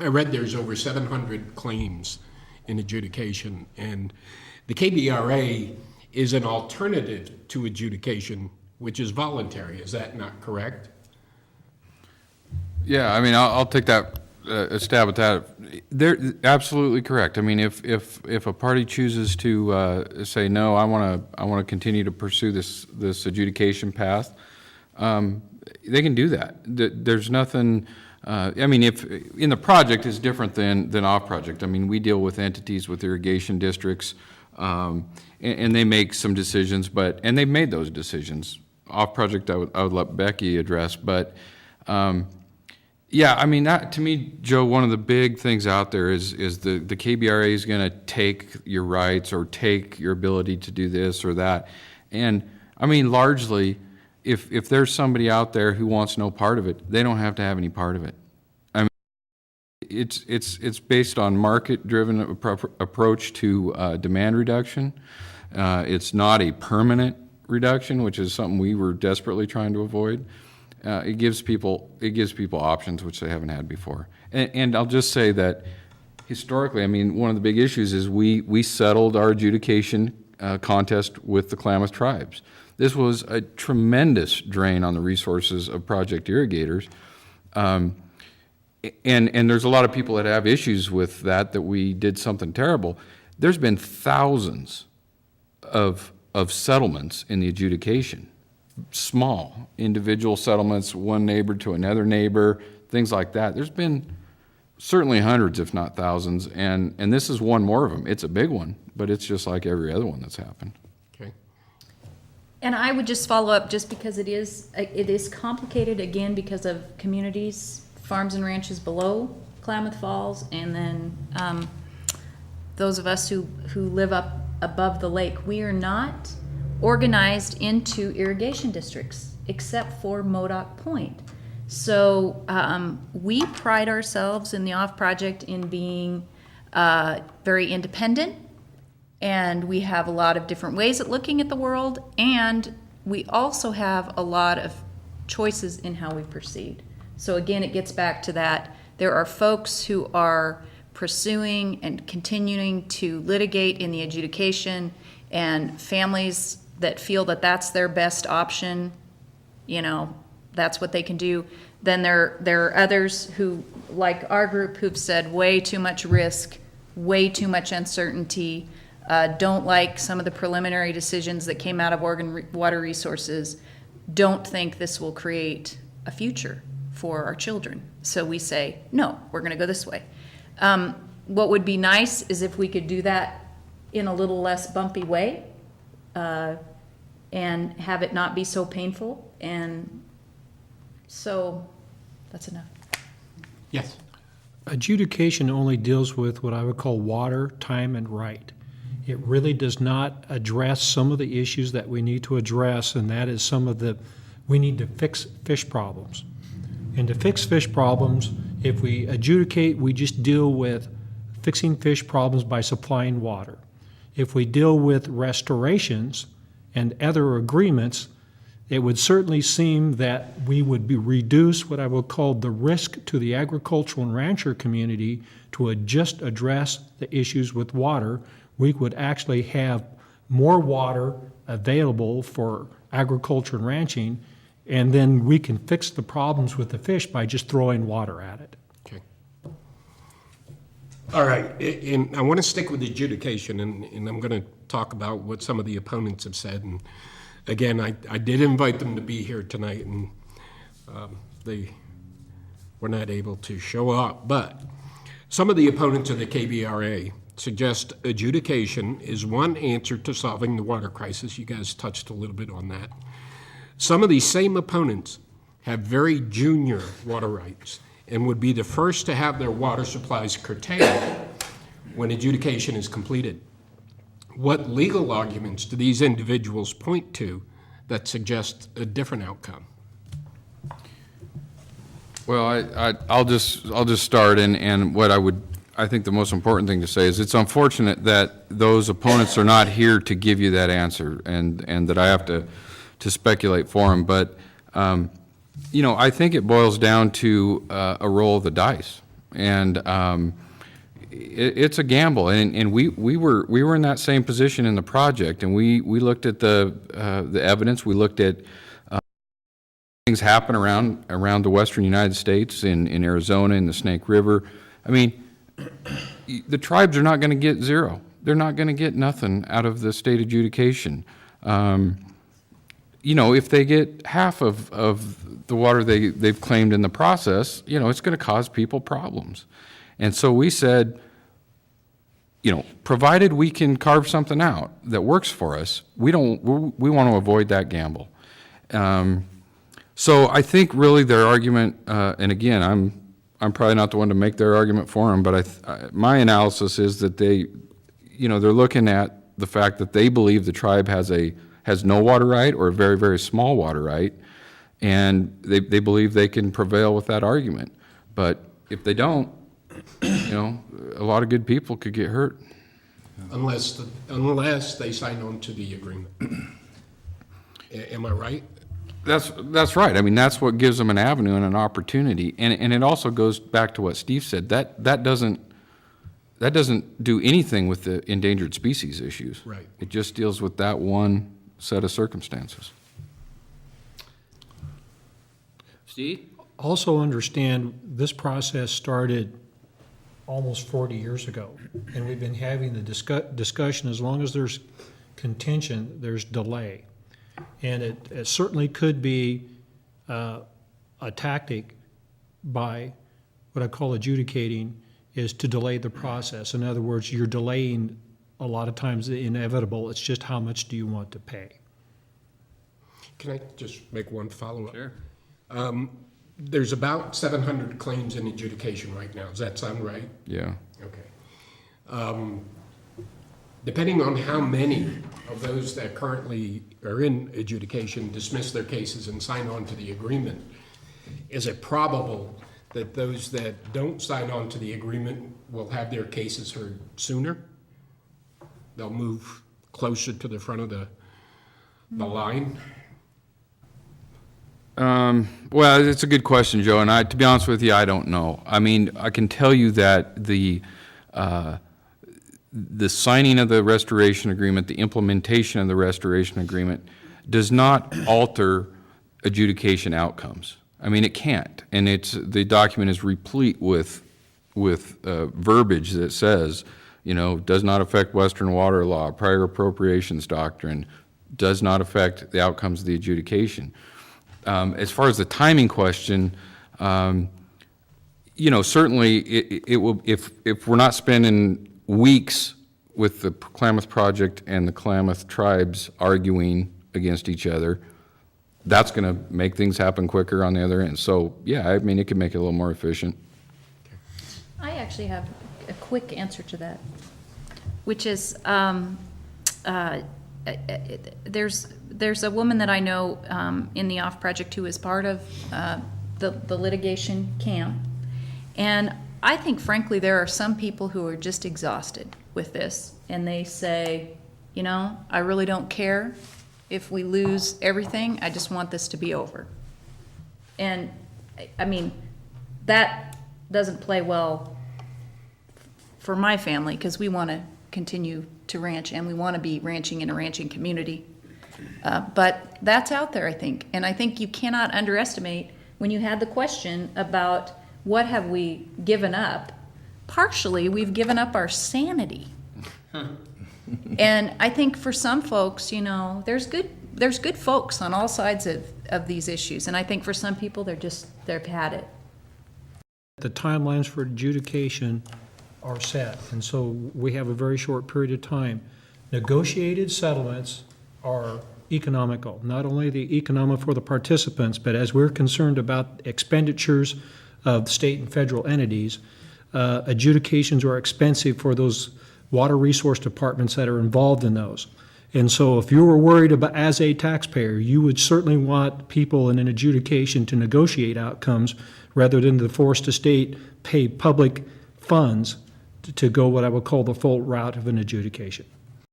I read there's over 700 claims in adjudication, and the KBRA is an alternative to adjudication, which is voluntary. Is that not correct? Yeah, I mean, I'll take that a stab at that. They're absolutely correct. I mean, if a party chooses to say no, I want to continue to pursue this adjudication path, they can do that. There's nothing. I mean, if in the project is different than off project. I mean, we deal with entities with irrigation districts, and they make some decisions, and they've made those decisions. Off project, I would let Becky address, but. Yeah, I mean, that, to me, Joe, one of the big things out there is the KBRA is going to take your rights or take your ability to do this or that. And, I mean, largely, if there's somebody out there who wants no part of it, they don't have to have any part of it. I mean, it's based on market-driven approach to demand reduction. It's not a permanent reduction, which is something we were desperately trying to avoid. It gives people options which they haven't had before. And I'll just say that historically, I mean, one of the big issues is we settled our adjudication contest with the Klamath tribes. This was a tremendous drain on the resources of project irrigators. And there's a lot of people that have issues with that we did something terrible. There's been thousands of settlements in the adjudication. Small individual settlements, one neighbor to another neighbor, things like that. There's been certainly hundreds, if not thousands, and this is one more of them. It's a big one, but it's just like every other one that's happened. Okay. And I would just follow up, just because it is complicated, again, because of communities, farms and ranches below Klamath Falls, and then those of us who live up above the lake. We are not organized into irrigation districts, except for Modoc Point. So we pride ourselves in the OFF project in being very independent, and we have a lot of different ways at looking at the world, and we also have a lot of choices in how we proceed. So again, it gets back to that. There are folks who are pursuing and continuing to litigate in the adjudication, and families that feel that that's their best option, you know, that's what they can do. Then there are others who, like our group, who've said way too much risk, way too much uncertainty, don't like some of the preliminary decisions that came out of Oregon Water Resources, don't think this will create a future for our children. So we say, no, we're going to go this way. What would be nice is if we could do that in a little less bumpy way, and have it not be so painful. And so that's enough. Yes. Adjudication only deals with what I would call water, time, and right. It really does not address some of the issues that we need to address, and that is we need to fix fish problems. And to fix fish problems, if we adjudicate, we just deal with fixing fish problems by supplying water. If we deal with restorations and other agreements, it would certainly seem that we would reduce what I would call the risk to the agricultural and rancher community to just address the issues with water. We would actually have more water available for agriculture and ranching, and then we can fix the problems with the fish by just throwing water at it. Okay. All right, and I want to stick with adjudication, and I'm going to talk about what some of the opponents have said. And again, I did invite them to be here tonight, and they were not able to show up. But some of the opponents of the KBRA suggest adjudication is one answer to solving the water crisis. You guys touched a little bit on that. Some of these same opponents have very junior water rights and would be the first to have their water supplies curtailed when adjudication is completed. What legal arguments do these individuals point to that suggest a different outcome? Well, I'll just start, and what I think the most important thing to say is it's unfortunate that those opponents are not here to give you that answer, and that I have to speculate for them. But you know, I think it boils down to a roll of the dice. And it's a gamble, and we were in that same position in the project, and we looked at the evidence. We looked at things happen around the western United States, in Arizona, in the Snake River. I mean, the tribes are not going to get zero. They're not going to get nothing out of the state adjudication. You know, if they get half of the water they've claimed in the process, you know, it's going to cause people problems. And so we said, you know, provided we can carve something out that works for us, we want to avoid that gamble. So I think really their argument, and again, I'm probably not the one to make their argument for them, but my analysis is that they're looking at the fact that they believe the tribe has no water right or a very, very small water right, and they believe they can prevail with that argument. But if they don't, you know, a lot of good people could get hurt. Unless they sign on to the agreement. Am I right? That's right. I mean, that's what gives them an avenue and an opportunity. And it also goes back to what Steve said. That doesn't do anything with the endangered species issues. Right. It just deals with that one set of circumstances. Steve? Also understand, this process started almost 40 years ago, and we've been having the discussion. As long as there's contention, there's delay. And it certainly could be a tactic by what I call adjudicating, is to delay the process. In other words, you're delaying a lot of times the inevitable. It's just how much do you want to pay. Can I just make one follow-up? Sure. There's about 700 claims in adjudication right now. Does that sound right? Yeah. Okay. Depending on how many of those that currently are in adjudication dismiss their cases and sign on to the agreement, is it probable that those that don't sign on to the agreement will have their cases heard sooner? They'll move closer to the front of the line? Well, it's a good question, Joe, and to be honest with you, I don't know. I mean, I can tell you that the signing of the restoration agreement, the implementation of the restoration agreement, does not alter adjudication outcomes. I mean, it can't, and the document is replete with verbiage that says, you know, does not affect Western water law, prior appropriations doctrine, does not affect the outcomes of the adjudication. As far as the timing question, you know, certainly it will, if we're not spending weeks with the Klamath Project and the Klamath tribes arguing against each other, that's going to make things happen quicker on the other end. So, yeah, I mean, it can make it a little more efficient. I actually have a quick answer to that, which is there's a woman that I know in the OFF project who is part of the litigation camp, and I think, frankly, there are some people who are just exhausted with this, and they say, you know, I really don't care if we lose everything. I just want this to be over. And I mean, that doesn't play well for my family, because we want to continue to ranch, and we want to be ranching in a ranching community. But that's out there, I think. And I think you cannot underestimate, when you had the question about what have we given up, partially we've given up our sanity. And I think for some folks, you know, there's good folks on all sides of these issues. And I think for some people, they've had it. The timelines for adjudication are set, and so we have a very short period of time. Negotiated settlements are economical, not only the economic for the participants, but as we're concerned about expenditures of state and federal entities, adjudications are expensive for those water resource departments that are involved in those. And so if you were worried about, as a taxpayer, you would certainly want people in an adjudication to negotiate outcomes rather than to force the state pay public funds to go what I would call the full route of an adjudication.